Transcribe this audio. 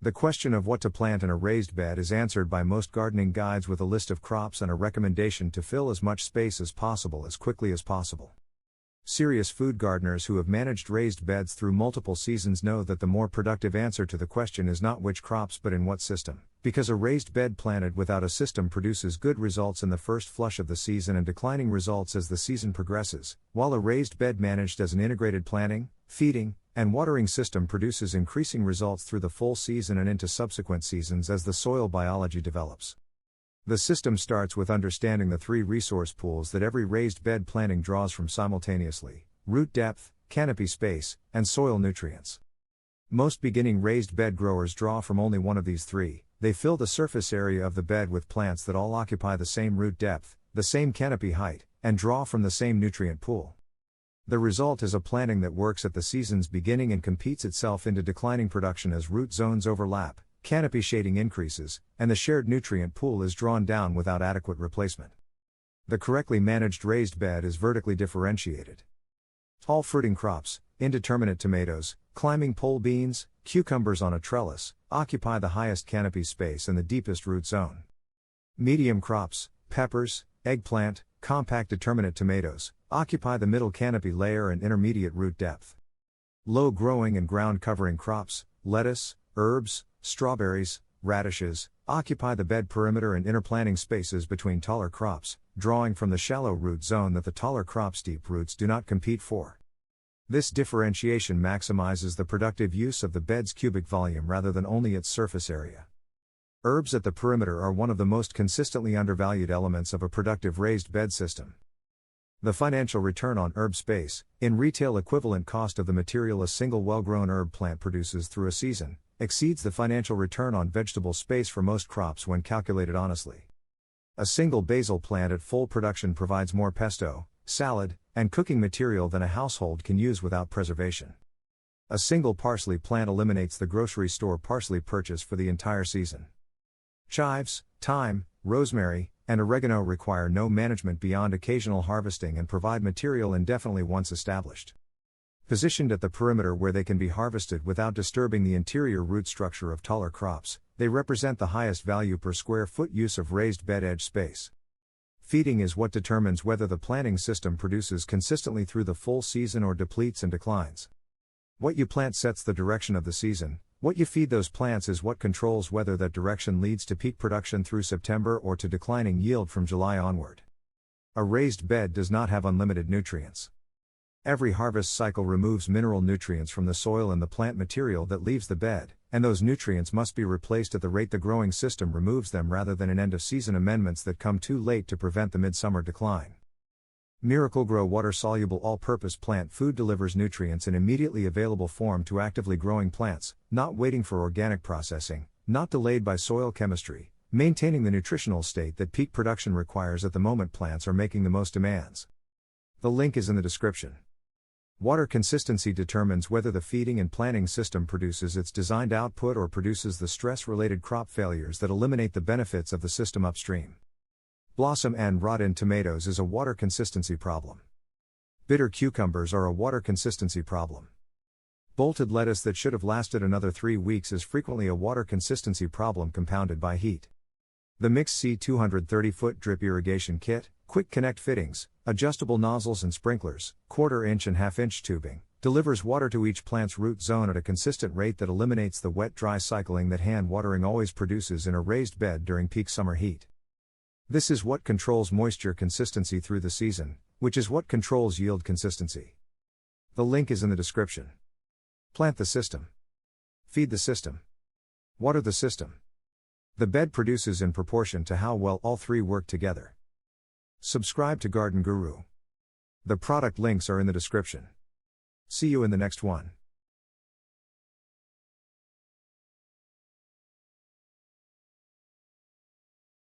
The question of what to plant in a raised bed is answered by most gardening guides with a list of crops and a recommendation to fill as much space as possible as quickly as possible. Serious food gardeners who have managed raised beds through multiple seasons know that the more productive answer to the question is not which crops but in what system, because a raised bed planted without a system produces good results in the first flush of the season and declining results as the season progresses, while a raised bed managed as an integrated planting, feeding, and watering system produces increasing results through the full season and into subsequent seasons as the soil biology develops. The system starts with understanding the three resource pools that every raised bed planting draws from simultaneously: root depth, canopy space, and soil nutrients. Most beginning raised bed growers draw from only one of these three. They fill the surface area of the bed with plants that all occupy the same root depth, the same canopy height, and draw from the same nutrient pool. The result is a planting that works at the season's beginning and competes itself into declining production as root zones overlap, canopy shading increases, and the shared nutrient pool is drawn down without adequate replacement. The correctly managed raised bed is vertically differentiated. Tall fruiting crops, indeterminate tomatoes, climbing pole beans, cucumbers on a trellis, occupy the highest canopy space and the deepest root zone. Medium crops, peppers, eggplant, compact determinate tomatoes, occupy the middle canopy layer and intermediate root depth. Low-growing and ground-covering crops, lettuce, herbs, strawberries, radishes, occupy the bed perimeter and interplanting spaces between taller crops, drawing from the shallow root zone that the taller crops' deep roots do not compete for. This differentiation maximizes the productive use of the bed's cubic volume rather than only its surface area. Herbs at the perimeter are one of the most consistently undervalued elements of a productive raised bed system. The financial return on herb space, in retail equivalent cost of the material a single well-grown herb plant produces through a season, exceeds the financial return on vegetable space for most crops when calculated honestly. A single basil plant at full production provides more pesto, salad, and cooking material than a household can use without preservation. A single parsley plant eliminates the grocery store parsley purchase for the entire season. Chives, thyme, rosemary, and oregano require no management beyond occasional harvesting and provide material indefinitely once established. Positioned at the perimeter where they can be harvested without disturbing the interior root structure of taller crops, they represent the highest value per square foot use of raised bed edge space. Feeding is what determines whether the planting system produces consistently through the full season or depletes and declines. What you plant sets the direction of the season. What you feed those plants is what controls whether that direction leads to peak production through September or to declining yield from July onward. A raised bed does not have unlimited nutrients. Every harvest cycle removes mineral nutrients from the soil and the plant material that leaves the bed, and those nutrients must be replaced at the rate the growing system removes them rather than in end-of-season amendments that come too late to prevent the midsummer decline. Miracle-Gro water-soluble all-purpose plant food delivers nutrients in immediately available form to actively growing plants, not waiting for organic processing, not delayed by soil chemistry, maintaining the nutritional state that peak production requires at the moment plants are making the most demands. The link is in the description. Water consistency determines whether the feeding and planting system produces its designed output or produces the stress-related crop failures that eliminate the benefits of the system upstream. Blossom and rot in tomatoes is a water consistency problem. Bitter cucumbers are a water consistency problem. Bolted lettuce that should have lasted another 3 weeks is frequently a water consistency problem compounded by heat. The Mix C 230-foot drip irrigation kit, quick connect fittings, adjustable nozzles and sprinklers, 1/4 inch and 1/2 inch tubing, delivers water to each plant's root zone at a consistent rate that eliminates the wet-dry cycling that hand watering always produces in a raised bed during peak summer heat. This is what controls moisture consistency through the season, which is what controls yield consistency. The link is in the description. Plant the system. Feed the system. Water the system. The bed produces in proportion to how well all three work together. Subscribe to Garden Guru. The product links are in the description. See you in the next one.